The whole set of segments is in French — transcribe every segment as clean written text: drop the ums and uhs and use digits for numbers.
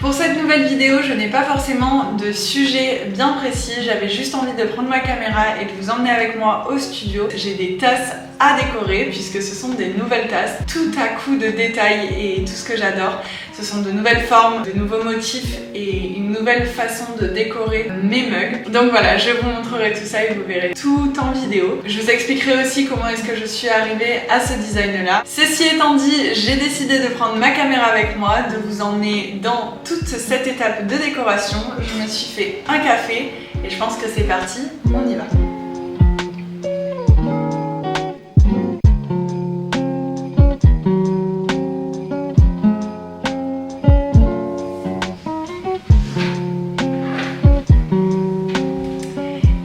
Pour cette nouvelle vidéo, je n'ai pas forcément de sujet bien précis, j'avais juste envie de prendre ma caméra et de vous emmener avec moi au studio. J'ai des tasses à décorer puisque ce sont des nouvelles tasses, tout à coup de détails et tout ce que j'adore. Ce sont de nouvelles formes, de nouveaux motifs et une nouvelle façon de décorer mes mugs. Donc voilà, je vous montrerai tout ça et vous verrez tout en vidéo. Je vous expliquerai aussi comment est-ce que je suis arrivée à ce design là. Ceci étant dit, j'ai décidé de prendre ma caméra avec moi, de vous emmener dans toute cette étape de décoration. Je me suis fait un café et je pense que c'est parti, on y va.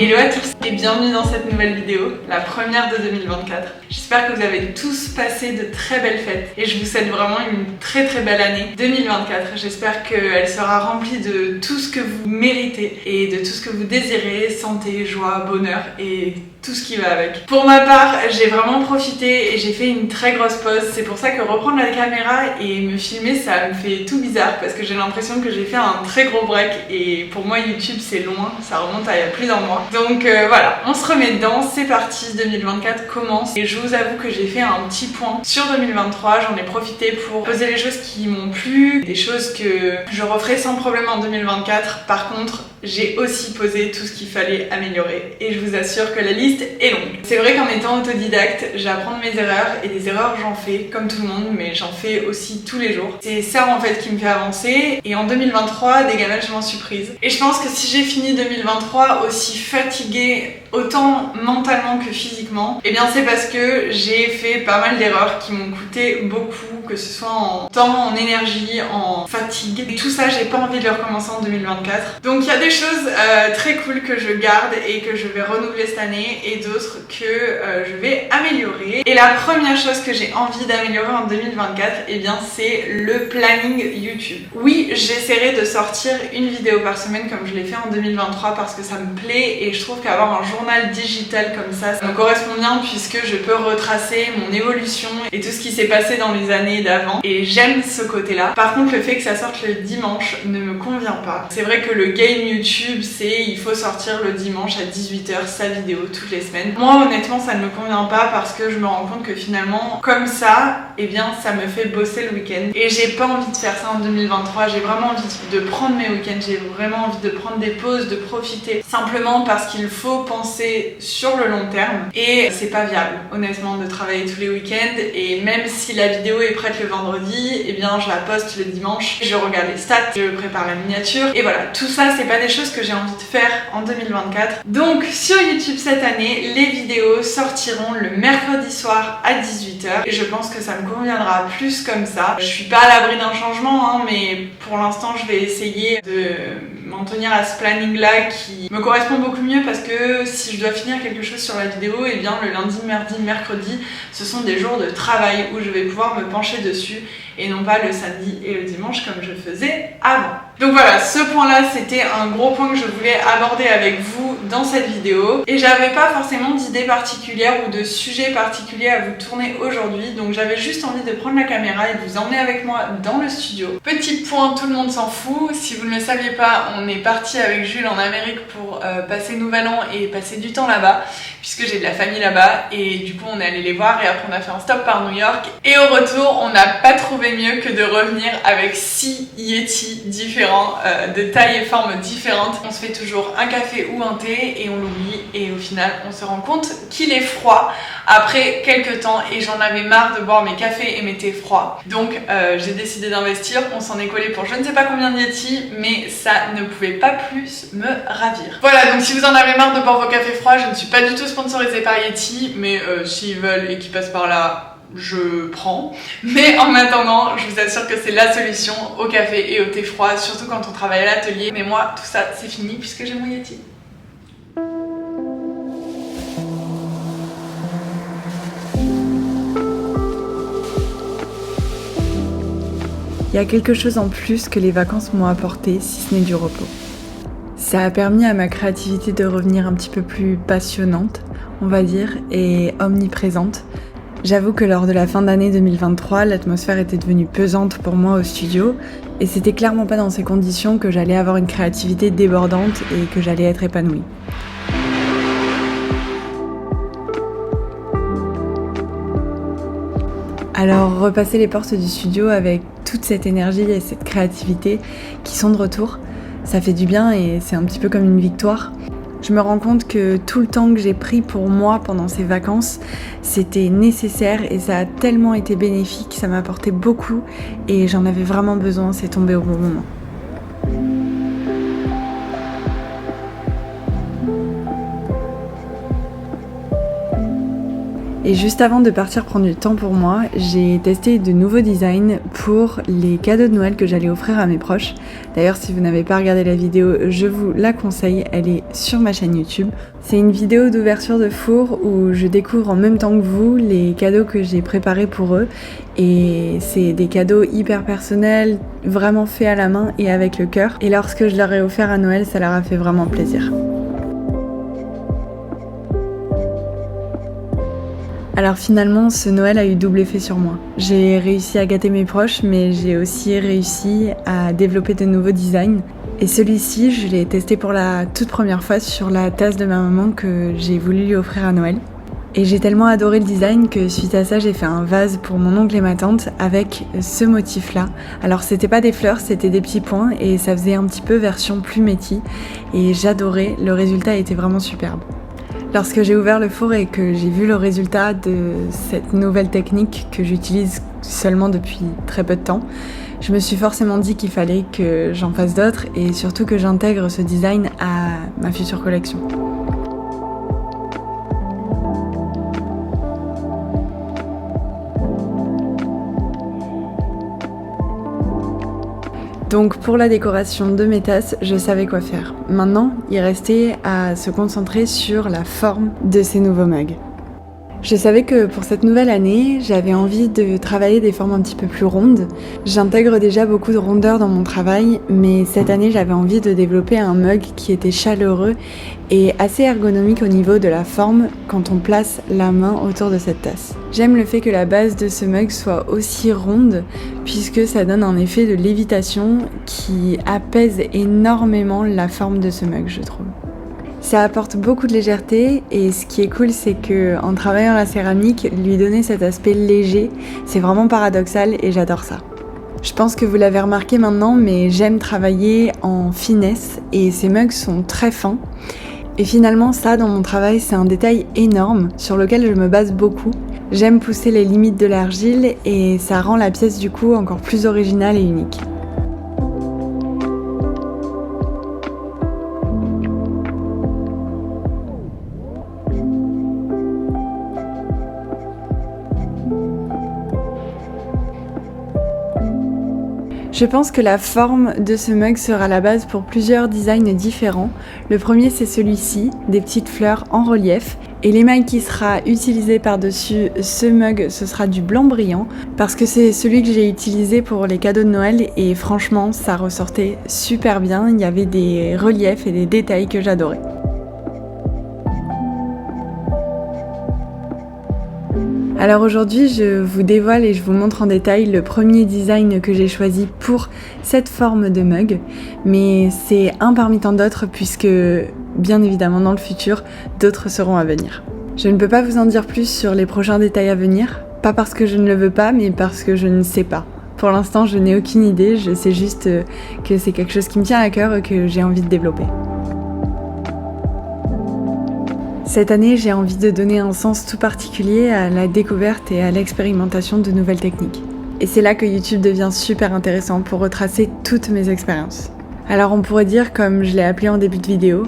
Hello à tous et bienvenue dans cette nouvelle vidéo, la première de 2024. J'espère que vous avez tous passé de très belles fêtes et je vous souhaite vraiment une très belle année 2024. J'espère qu'elle sera remplie de tout ce que vous méritez et de tout ce que vous désirez, santé, joie, bonheur et tout ce qui va avec. Pour ma part, j'ai vraiment profité et j'ai fait une très grosse pause. C'est pour ça que reprendre la caméra et me filmer, ça me fait tout bizarre parce que j'ai l'impression que j'ai fait un très gros break et pour moi YouTube c'est loin, ça remonte à il y a plus d'un mois. Donc voilà, on se remet dedans, c'est parti, 2024 commence et je vous avoue que j'ai fait un petit point sur 2023, j'en ai profité pour poser les choses qui m'ont plu, des choses que je referai sans problème en 2024. Par contre, j'ai aussi posé tout ce qu'il fallait améliorer et je vous assure que la liste est longue. C'est vrai qu'en étant autodidacte, j'apprends de mes erreurs et des erreurs j'en fais comme tout le monde, mais j'en fais aussi tous les jours. C'est ça en fait qui me fait avancer et en 2023, des gamelles je m'en suis prise. Et je pense que si j'ai fini 2023 aussi fatiguée autant mentalement que physiquement, et bien c'est parce que j'ai fait pas mal d'erreurs qui m'ont coûté beaucoup, que ce soit en temps, en énergie, en fatigue. Et tout ça, j'ai pas envie de le recommencer en 2024. Donc il y a des choses très cool que je garde et que je vais renouveler cette année et d'autres que je vais améliorer. Et la première chose que j'ai envie d'améliorer en 2024, et bien c'est le planning YouTube. Oui, j'essaierai de sortir une vidéo par semaine comme je l'ai fait en 2023 parce que ça me plaît et je trouve qu'avoir un journal digital comme ça me correspond bien puisque je peux retracer mon évolution et tout ce qui s'est passé dans les années d'avant et j'aime ce côté-là. Par contre, le fait que ça sorte le dimanche ne me convient pas. C'est vrai que le game YouTube, c'est il faut sortir le dimanche à 18h sa vidéo toutes les semaines. Moi, honnêtement, ça ne me convient pas parce que je me rends compte que finalement, comme ça, eh bien, ça me fait bosser le week-end et j'ai pas envie de faire ça en 2023. J'ai vraiment envie de prendre mes week-ends, j'ai vraiment envie de prendre des pauses, de profiter simplement parce qu'il faut penser sur le long terme et c'est pas viable, honnêtement, de travailler tous les week-ends et même si la vidéo est prête le vendredi, eh bien, je la poste le dimanche, je regarde les stats, je prépare la miniature et voilà, tout ça, c'est pas des choses que j'ai envie de faire en 2024. Donc, sur YouTube cette année, les vidéos sortiront le mercredi soir à 18h et je pense que ça me conviendra plus comme ça. Je suis pas à l'abri d'un changement, hein, mais pour l'instant, je vais essayer de m'en tenir à ce planning là qui me correspond beaucoup mieux parce que si je dois finir quelque chose sur la vidéo, et bien le lundi, mardi, mercredi, ce sont des jours de travail où je vais pouvoir me pencher dessus et non pas le samedi et le dimanche comme je faisais avant. Donc voilà, ce point-là, c'était un gros point que je voulais aborder avec vous dans cette vidéo. Et j'avais pas forcément d'idée particulière ou de sujet particulier à vous tourner aujourd'hui. Donc j'avais juste envie de prendre la caméra et de vous emmener avec moi dans le studio. Petit point, tout le monde s'en fout. Si vous ne le saviez pas, on est parti avec Jules en Amérique pour passer Nouvel An et passer du temps là-bas. Puisque j'ai de la famille là-bas. Et du coup, on est allé les voir et après on a fait un stop par New York. Et au retour, on n'a pas trouvé mieux que de revenir avec 6 Yeti différents. De tailles et formes différentes. On se fait toujours un café ou un thé et on l'oublie et au final on se rend compte qu'il est froid après quelques temps et j'en avais marre de boire mes cafés et mes thés froids. Donc j'ai décidé d'investir, on s'en est collé pour je ne sais pas combien de Yeti mais ça ne pouvait pas plus me ravir. Voilà, donc si vous en avez marre de boire vos cafés froids, je ne suis pas du tout sponsorisée par Yeti mais s'ils veulent et qu'ils passent par là, je prends. Mais en attendant, je vous assure que c'est la solution au café et au thé froid, surtout quand on travaille à l'atelier. Mais moi, tout ça, c'est fini puisque j'ai mon Yeti. Il y a quelque chose en plus que les vacances m'ont apporté, si ce n'est du repos. Ça a permis à ma créativité de revenir un petit peu plus passionnante, on va dire, et omniprésente. J'avoue que lors de la fin d'année 2023, l'atmosphère était devenue pesante pour moi au studio et c'était clairement pas dans ces conditions que j'allais avoir une créativité débordante et que j'allais être épanouie. Alors repasser les portes du studio avec toute cette énergie et cette créativité qui sont de retour, ça fait du bien et c'est un petit peu comme une victoire. Je me rends compte que tout le temps que j'ai pris pour moi pendant ces vacances, c'était nécessaire et ça a tellement été bénéfique, ça m'a apporté beaucoup et j'en avais vraiment besoin, c'est tombé au bon moment. Et juste avant de partir prendre du temps pour moi, j'ai testé de nouveaux designs pour les cadeaux de Noël que j'allais offrir à mes proches. D'ailleurs, si vous n'avez pas regardé la vidéo, je vous la conseille, elle est sur ma chaîne YouTube. C'est une vidéo d'ouverture de four où je découvre en même temps que vous les cadeaux que j'ai préparés pour eux. Et c'est des cadeaux hyper personnels, vraiment faits à la main et avec le cœur. Et lorsque je leur ai offert à Noël, ça leur a fait vraiment plaisir. Alors finalement, ce Noël a eu double effet sur moi. J'ai réussi à gâter mes proches, mais j'ai aussi réussi à développer de nouveaux designs. Et celui-ci, je l'ai testé pour la toute première fois sur la tasse de ma maman que j'ai voulu lui offrir à Noël. Et j'ai tellement adoré le design que suite à ça, j'ai fait un vase pour mon oncle et ma tante avec ce motif-là. Alors c'était pas des fleurs, c'était des petits points et ça faisait un petit peu version plumetti. Et j'adorais, le résultat était vraiment superbe. Lorsque j'ai ouvert le four et que j'ai vu le résultat de cette nouvelle technique que j'utilise seulement depuis très peu de temps, je me suis forcément dit qu'il fallait que j'en fasse d'autres et surtout que j'intègre ce design à ma future collection. Donc pour la décoration de mes tasses, je savais quoi faire. Maintenant, il restait à se concentrer sur la forme de ces nouveaux mugs. Je savais que pour cette nouvelle année, j'avais envie de travailler des formes un petit peu plus rondes. J'intègre déjà beaucoup de rondeur dans mon travail, mais cette année j'avais envie de développer un mug qui était chaleureux et assez ergonomique au niveau de la forme quand on place la main autour de cette tasse. J'aime le fait que la base de ce mug soit aussi ronde puisque ça donne un effet de lévitation qui apaise énormément la forme de ce mug, je trouve. Ça apporte beaucoup de légèreté et ce qui est cool, c'est que en travaillant la céramique, lui donner cet aspect léger, c'est vraiment paradoxal et j'adore ça. Je pense que vous l'avez remarqué maintenant, mais j'aime travailler en finesse et ces mugs sont très fins. Et finalement, ça, dans mon travail, c'est un détail énorme sur lequel je me base beaucoup. J'aime pousser les limites de l'argile et ça rend la pièce du coup encore plus originale et unique. Je pense que la forme de ce mug sera la base pour plusieurs designs différents. Le premier, c'est celui-ci, des petites fleurs en relief. Et l'émail qui sera utilisé par-dessus ce mug, ce sera du blanc brillant parce que c'est celui que j'ai utilisé pour les cadeaux de Noël et franchement, ça ressortait super bien. Il y avait des reliefs et des détails que j'adorais. Alors aujourd'hui, je vous dévoile et je vous montre en détail le premier design que j'ai choisi pour cette forme de mug, mais c'est un parmi tant d'autres puisque, bien évidemment, dans le futur, d'autres seront à venir. Je ne peux pas vous en dire plus sur les prochains détails à venir, pas parce que je ne le veux pas, mais parce que je ne sais pas. Pour l'instant, je n'ai aucune idée, je sais juste que c'est quelque chose qui me tient à cœur et que j'ai envie de développer. Cette année, j'ai envie de donner un sens tout particulier à la découverte et à l'expérimentation de nouvelles techniques. Et c'est là que YouTube devient super intéressant pour retracer toutes mes expériences. Alors on pourrait dire, comme je l'ai appelé en début de vidéo,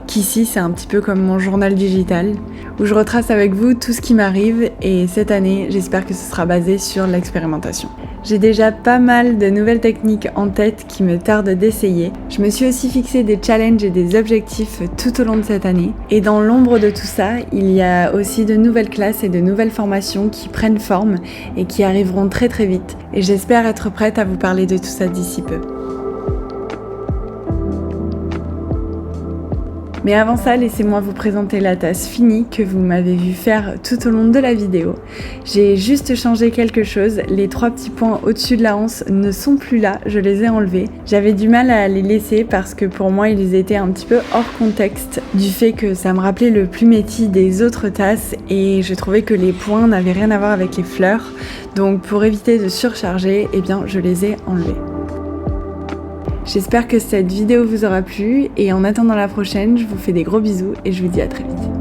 qu'ici c'est un petit peu comme mon journal digital, où je retrace avec vous tout ce qui m'arrive et cette année, j'espère que ce sera basé sur l'expérimentation. J'ai déjà pas mal de nouvelles techniques en tête qui me tardent d'essayer. Je me suis aussi fixé des challenges et des objectifs tout au long de cette année. Et dans l'ombre de tout ça, il y a aussi de nouvelles classes et de nouvelles formations qui prennent forme et qui arriveront très très vite. Et j'espère être prête à vous parler de tout ça d'ici peu. Mais avant ça, laissez-moi vous présenter la tasse finie que vous m'avez vu faire tout au long de la vidéo. J'ai juste changé quelque chose, les 3 petits points au-dessus de la anse ne sont plus là, je les ai enlevés. J'avais du mal à les laisser parce que pour moi ils étaient un petit peu hors contexte du fait que ça me rappelait le plumetis des autres tasses et je trouvais que les points n'avaient rien à voir avec les fleurs. Donc pour éviter de surcharger, eh bien je les ai enlevés. J'espère que cette vidéo vous aura plu et en attendant la prochaine, je vous fais des gros bisous et je vous dis à très vite.